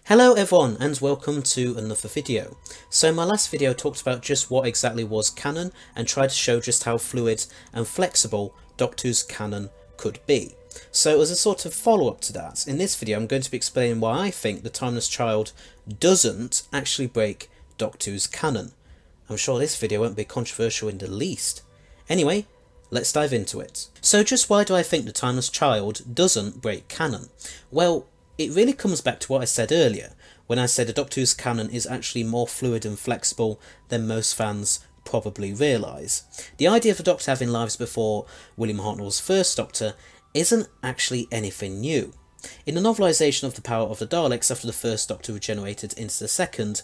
Hello everyone and welcome to another video. So my last video talked about just what exactly was canon and tried to show just how fluid and flexible Doctor Who's canon could be. So as a sort of follow-up to that, in this video I'm going to be explaining why I think The Timeless Child doesn't actually break Doctor Who's canon. I'm sure this video won't be controversial in the least. Anyway, let's dive into it. So just why do I think The Timeless Child doesn't break canon? Well, it really comes back to what I said earlier, when I said the Doctor Who's canon is actually more fluid and flexible than most fans probably realise. The idea of the Doctor having lives before William Hartnell's first Doctor isn't actually anything new. In the novelisation of The Power of the Daleks, after the first Doctor regenerated into the second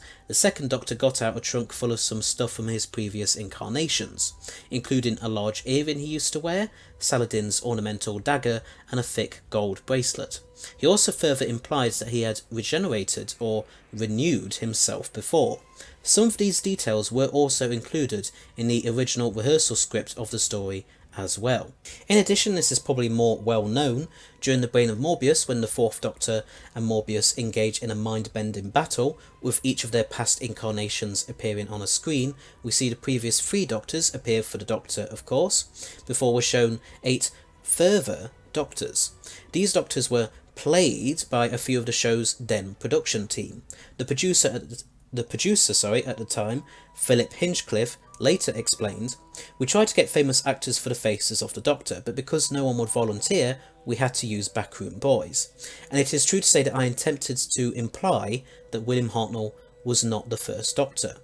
Doctor got out a trunk full of some stuff from his previous incarnations, including a large earring he used to wear, Saladin's ornamental dagger, and a thick gold bracelet. He also further implies that he had regenerated or renewed himself before. Some of these details were also included in the original rehearsal script of the story as well. In addition, this is probably more well known, during the Brain of Morbius, when the Fourth Doctor and Morbius engage in a mind-bending battle, with each of their past incarnations appearing on a screen, we see the previous 3 Doctors appear for the Doctor, of course, before we're shown 8 further Doctors. These Doctors were played by a few of the show's then production team. The producer at the time, Philip Hinchcliffe, later explained, "We tried to get famous actors for the faces of the Doctor, but because no one would volunteer, we had to use backroom boys. And it is true to say that I attempted to imply that William Hartnell was not the first Doctor.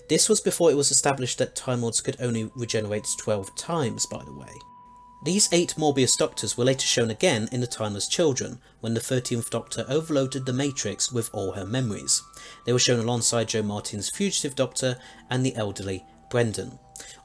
This was before it was established that Time Lords could only regenerate 12 times, by the way." These 8 Morbius Doctors were later shown again in The Timeless Children, when the 13th Doctor overloaded the Matrix with all her memories. They were shown alongside Jo Martin's fugitive Doctor and the elderly Brendan.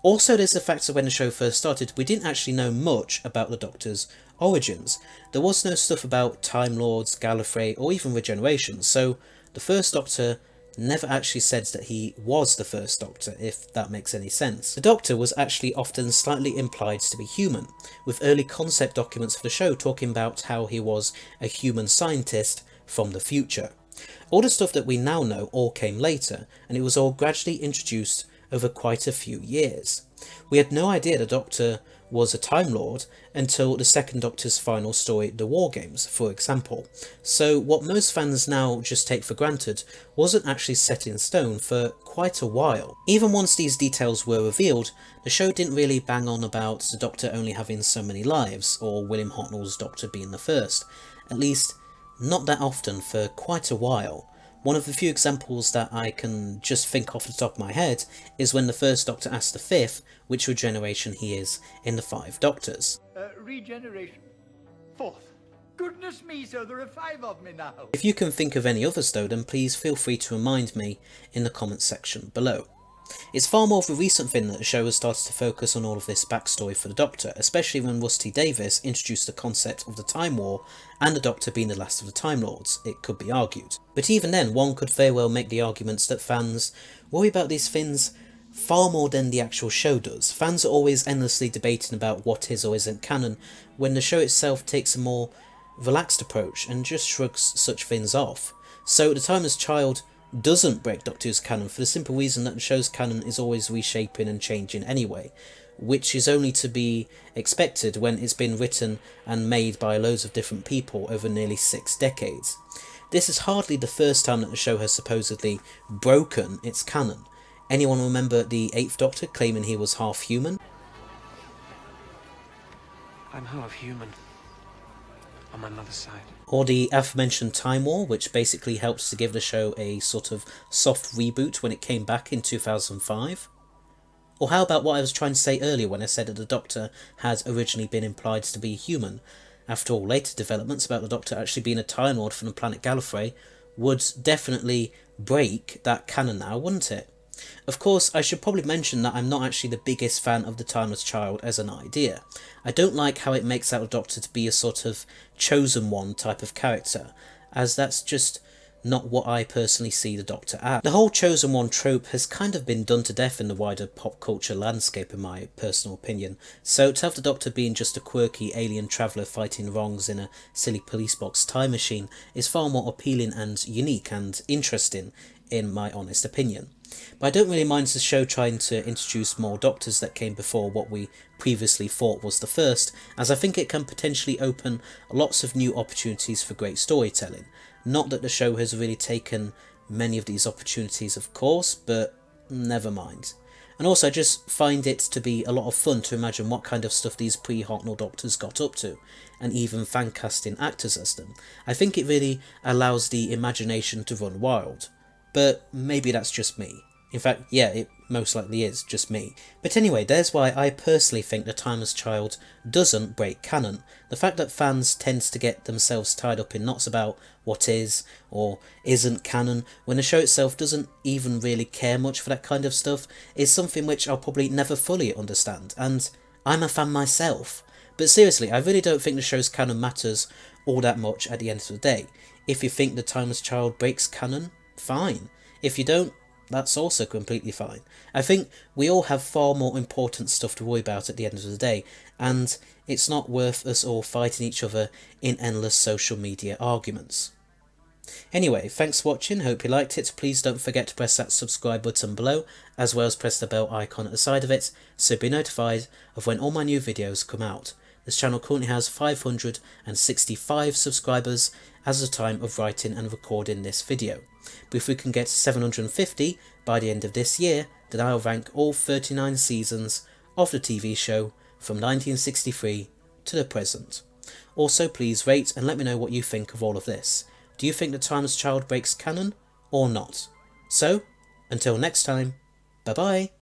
Also, there's the fact that when the show first started, we didn't actually know much about the Doctor's origins. There was no stuff about Time Lords, Gallifrey, or even regeneration, so the first Doctor never actually said that he was the first Doctor, if that makes any sense. The Doctor was actually often slightly implied to be human, with early concept documents for the show talking about how he was a human scientist from the future. All the stuff that we now know all came later, and it was all gradually introduced over quite a few years. We had no idea the Doctor was a Time Lord until the second Doctor's final story, The War Games, for example. So what most fans now just take for granted wasn't actually set in stone for quite a while. Even once these details were revealed, the show didn't really bang on about the Doctor only having so many lives, or William Hartnell's Doctor being the first. At least, not that often for quite a while. One of the few examples that I can just think off the top of my head is when the first Doctor asked the 5th which regeneration he is in the 5 Doctors. Regeneration. 4th. Goodness me, so there are 5 of me now. If you can think of any others though, then please feel free to remind me in the comments section below. It's far more of a recent thing that the show has started to focus on all of this backstory for the Doctor, especially when Rusty Davies introduced the concept of the Time War and the Doctor being the last of the Time Lords, it could be argued. But even then, one could very well make the arguments that fans worry about these things far more than the actual show does. Fans are always endlessly debating about what is or isn't canon, when the show itself takes a more relaxed approach and just shrugs such things off. So The Timeless Child doesn't break Doctor Who's canon for the simple reason that the show's canon is always reshaping and changing anyway, which is only to be expected when it's been written and made by loads of different people over nearly 6 decades. This is hardly the first time that the show has supposedly broken its canon. Anyone remember the 8th Doctor claiming he was half human? I'm half human. On my mother's side. Or the aforementioned Time War, which basically helped to give the show a sort of soft reboot when it came back in 2005. Or how about what I was trying to say earlier when I said that the Doctor had originally been implied to be human? After all, later developments about the Doctor actually being a Time Lord from the planet Gallifrey would definitely break that canon now, wouldn't it? Of course, I should probably mention that I'm not actually the biggest fan of The Timeless Child as an idea. I don't like how it makes out the Doctor to be a sort of chosen one type of character, as that's just not what I personally see the Doctor as. The whole Chosen One trope has kind of been done to death in the wider pop culture landscape in my personal opinion, so to have the Doctor being just a quirky alien traveller fighting wrongs in a silly police box time machine is far more appealing and unique and interesting in my honest opinion. But I don't really mind the show trying to introduce more Doctors that came before what we previously thought was the first, as I think it can potentially open lots of new opportunities for great storytelling. Not that the show has really taken many of these opportunities, of course, but never mind. And also I just find it to be a lot of fun to imagine what kind of stuff these pre-Hartnell Doctors got up to, and even fan casting actors as them. I think it really allows the imagination to run wild. But maybe that's just me. In fact, yeah, it most likely is just me. But anyway, there's why I personally think The Timeless Child doesn't break canon. The fact that fans tend to get themselves tied up in knots about what is or isn't canon, when the show itself doesn't even really care much for that kind of stuff, is something which I'll probably never fully understand, and I'm a fan myself. But seriously, I really don't think the show's canon matters all that much at the end of the day. If you think The Timeless Child breaks canon, fine. If you don't, that's also completely fine. I think we all have far more important stuff to worry about at the end of the day, and it's not worth us all fighting each other in endless social media arguments. Anyway, thanks for watching, hope you liked it. Please don't forget to press that subscribe button below, as well as press the bell icon at the side of it, so be notified of when all my new videos come out. This channel currently has 565 subscribers as of the time of writing and recording this video. But if we can get 750 by the end of this year, then I'll rank all 39 seasons of the TV show from 1963 to the present. Also, please rate and let me know what you think of all of this. Do you think The Timeless Child breaks canon or not? So, until next time, bye bye.